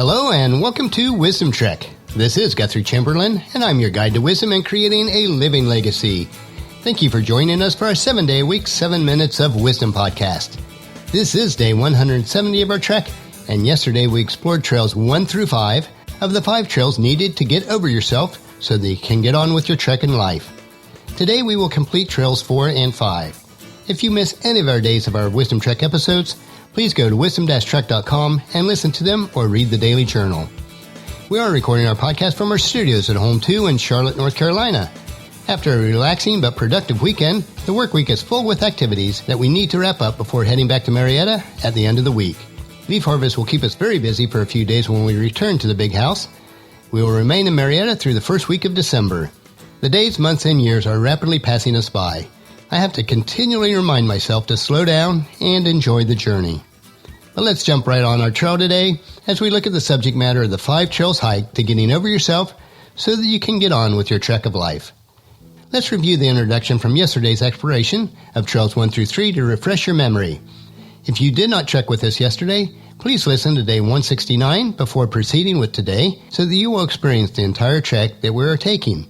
Hello and welcome to Wisdom Trek. This is Guthrie Chamberlain, and I'm your guide to wisdom and creating a living legacy. Thank you for joining us for our 7-day-a-week 7 Minutes of Wisdom podcast. This is day 170 of our trek, and yesterday we explored trails 1 through 5 of the 5 trails needed to get over yourself so that you can get on with your trek in life. Today we will complete trails 4 and 5. If you miss any of our days of our Wisdom Trek episodes, please go to wisdom-trek.com and listen to them or read the daily journal. We are recording our podcast from our studios at Home 2 in Charlotte, North Carolina. After a relaxing but productive weekend, the work week is full with activities that we need to wrap up before heading back to Marietta at the end of the week. Leaf harvest will keep us very busy for a few days when we return to the big house. We will remain in Marietta through the first week of December. The days, months, and years are rapidly passing us by. I have to continually remind myself to slow down and enjoy the journey. But let's jump right on our trail today as we look at the subject matter of the 5 trails hike to getting over yourself so that you can get on with your trek of life. Let's review the introduction from yesterday's exploration of trails 1 through 3 to refresh your memory. If you did not trek with us yesterday, please listen to day 169 before proceeding with today so that you will experience the entire trek that we are taking.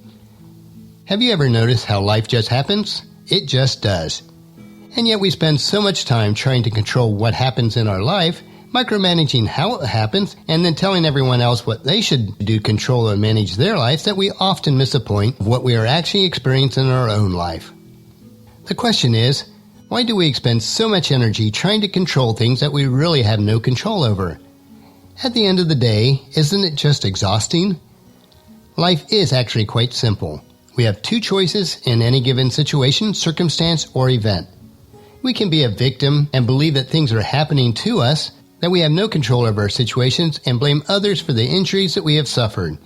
Have you ever noticed how life just happens? It just does. And yet we spend so much time trying to control what happens in our life, micromanaging how it happens, and then telling everyone else what they should do to control and manage their lives that we often miss the point of what we are actually experiencing in our own life. The question is, why do we expend so much energy trying to control things that we really have no control over? At the end of the day, isn't it just exhausting? Life is actually quite simple. We have 2 choices in any given situation, circumstance, or event. We can be a victim and believe that things are happening to us, that we have no control over our situations, and blame others for the injuries that we have suffered.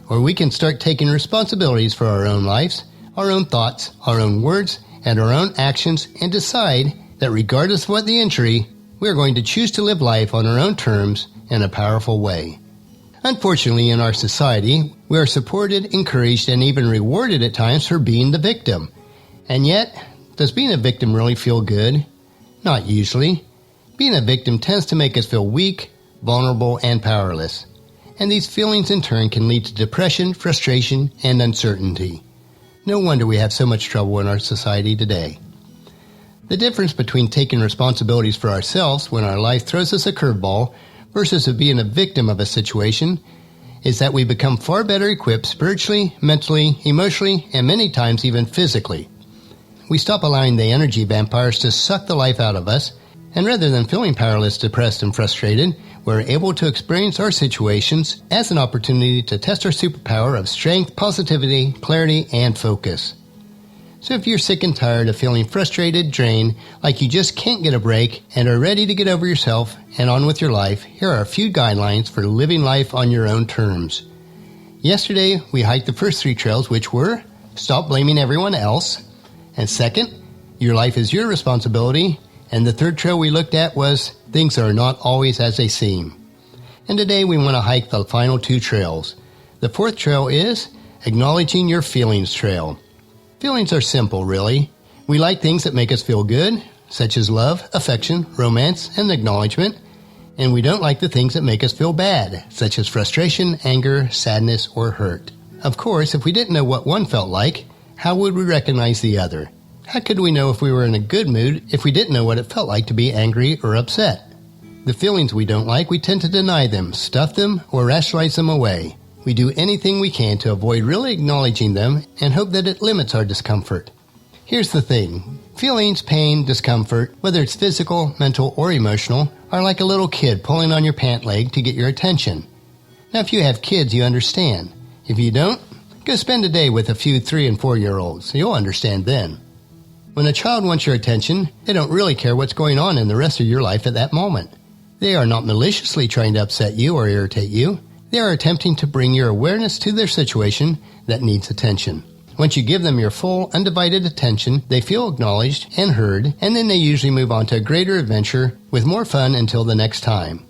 Or we can start taking responsibilities for our own lives, our own thoughts, our own words, and our own actions, and decide that regardless of what the injury, we are going to choose to live life on our own terms in a powerful way. Unfortunately, in our society, we are supported, encouraged, and even rewarded at times for being the victim. And yet, does being a victim really feel good? Not usually. Being a victim tends to make us feel weak, vulnerable, and powerless. And these feelings in turn can lead to depression, frustration, and uncertainty. No wonder we have so much trouble in our society today. The difference between taking responsibilities for ourselves when our life throws us a curveball versus being a victim of a situation is that we become far better equipped spiritually, mentally, emotionally, and many times even physically. We stop allowing the energy vampires to suck the life out of us, and rather than feeling powerless, depressed, and frustrated, we're able to experience our situations as an opportunity to test our superpower of strength, positivity, clarity, and focus. So if you're sick and tired of feeling frustrated, drained, like you just can't get a break, and are ready to get over yourself and on with your life, here are a few guidelines for living life on your own terms. Yesterday, we hiked the first 3 trails, which were stop blaming everyone else, and second, your life is your responsibility, and the 3rd trail we looked at was things are not always as they seem. And today we want to hike the final 2 trails. The 4th trail is acknowledging your feelings trail. Feelings are simple, really. We like things that make us feel good, such as love, affection, romance, and acknowledgement, and we don't like the things that make us feel bad, such as frustration, anger, sadness, or hurt. Of course, if we didn't know what one felt like, how would we recognize the other? How could we know if we were in a good mood if we didn't know what it felt like to be angry or upset? The feelings we don't like, we tend to deny them, stuff them, or rationalize them away. We do anything we can to avoid really acknowledging them and hope that it limits our discomfort. Here's the thing. Feelings, pain, discomfort, whether it's physical, mental, or emotional, are like a little kid pulling on your pant leg to get your attention. Now, if you have kids, you understand. If you don't, go spend a day with a few 3- and 4-year-olds. You'll understand then. When a child wants your attention, they don't really care what's going on in the rest of your life at that moment. They are not maliciously trying to upset you or irritate you. They are attempting to bring your awareness to their situation that needs attention. Once you give them your full, undivided attention, they feel acknowledged and heard, and then they usually move on to a greater adventure with more fun until the next time.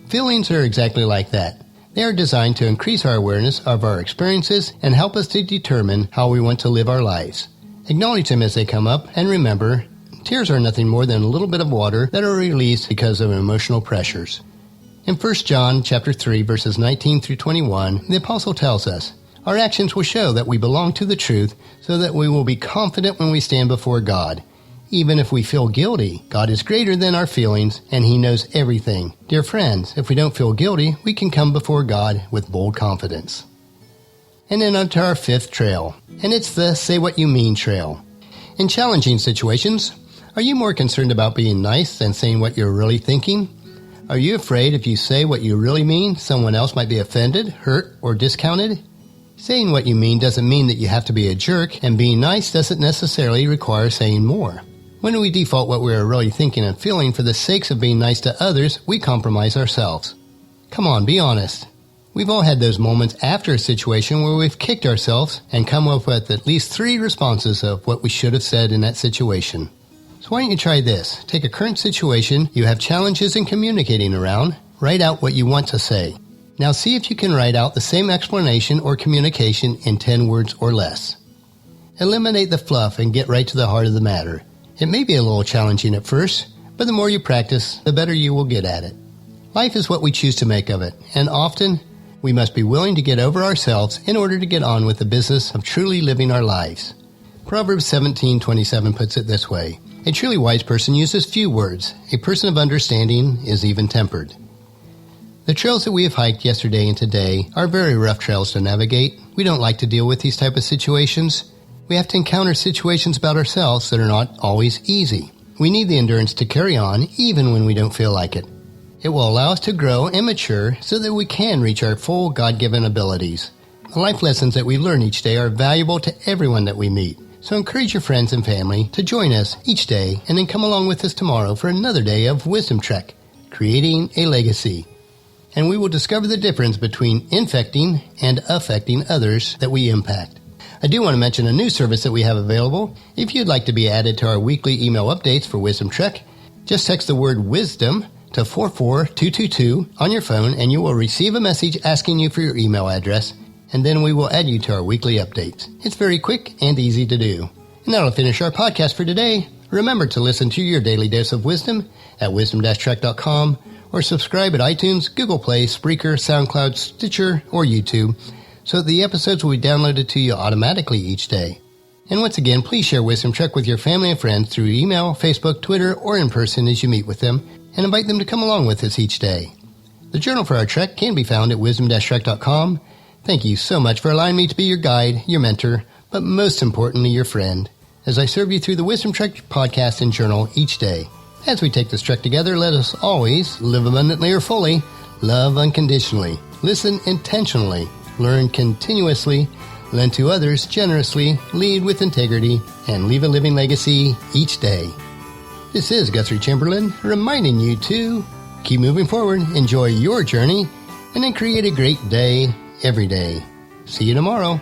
Feelings are exactly like that. They are designed to increase our awareness of our experiences and help us to determine how we want to live our lives. Acknowledge them as they come up, and remember, tears are nothing more than a little bit of water that are released because of emotional pressures. In 1 John chapter 3, verses 19 through 21, the apostle tells us, "Our actions will show that we belong to the truth, so that we will be confident when we stand before God. Even if we feel guilty, God is greater than our feelings, and He knows everything. Dear friends, if we don't feel guilty, we can come before God with bold confidence." And then on to our fifth trail, and it's the Say What You Mean trail. In challenging situations, are you more concerned about being nice than saying what you're really thinking? Are you afraid if you say what you really mean, someone else might be offended, hurt, or discounted? Saying what you mean doesn't mean that you have to be a jerk, and being nice doesn't necessarily require saying more. When we default what we are really thinking and feeling for the sakes of being nice to others, we compromise ourselves. Come on, be honest. We've all had those moments after a situation where we've kicked ourselves and come up with at least 3 responses of what we should have said in that situation. So why don't you try this? Take a current situation you have challenges in communicating around, write out what you want to say. Now see if you can write out the same explanation or communication in 10 words or less. Eliminate the fluff and get right to the heart of the matter. It may be a little challenging at first, but the more you practice, the better you will get at it. Life is what we choose to make of it, and often we must be willing to get over ourselves in order to get on with the business of truly living our lives. Proverbs 17:27 puts it this way, "A truly wise person uses few words. A person of understanding is even-tempered." The trails that we have hiked yesterday and today are very rough trails to navigate. We don't like to deal with these type of situations. We have to encounter situations about ourselves that are not always easy. We need the endurance to carry on even when we don't feel like it. It will allow us to grow and mature so that we can reach our full God-given abilities. The life lessons that we learn each day are valuable to everyone that we meet. So encourage your friends and family to join us each day and then come along with us tomorrow for another day of Wisdom Trek, Creating a Legacy. And we will discover the difference between infecting and affecting others that we impact. I do want to mention a new service that we have available. If you'd like to be added to our weekly email updates for Wisdom Trek, just text the word WISDOM to 44222 on your phone and you will receive a message asking you for your email address, and then we will add you to our weekly updates. It's very quick and easy to do. And that'll finish our podcast for today. Remember to listen to your daily dose of wisdom at wisdom-trek.com or subscribe at iTunes, Google Play, Spreaker, SoundCloud, Stitcher, or YouTube so that the episodes will be downloaded to you automatically each day. And once again, please share Wisdom Trek with your family and friends through email, Facebook, Twitter, or in person as you meet with them, and invite them to come along with us each day. The journal for our trek can be found at wisdom-trek.com. Thank you so much for allowing me to be your guide, your mentor, but most importantly, your friend, as I serve you through the Wisdom Trek podcast and journal each day. As we take this trek together, let us always live abundantly or fully, love unconditionally, listen intentionally, learn continuously, lend to others generously, lead with integrity, and leave a living legacy each day. This is Guthrie Chamberlain reminding you to keep moving forward, enjoy your journey, and then create a great day every day. See you tomorrow.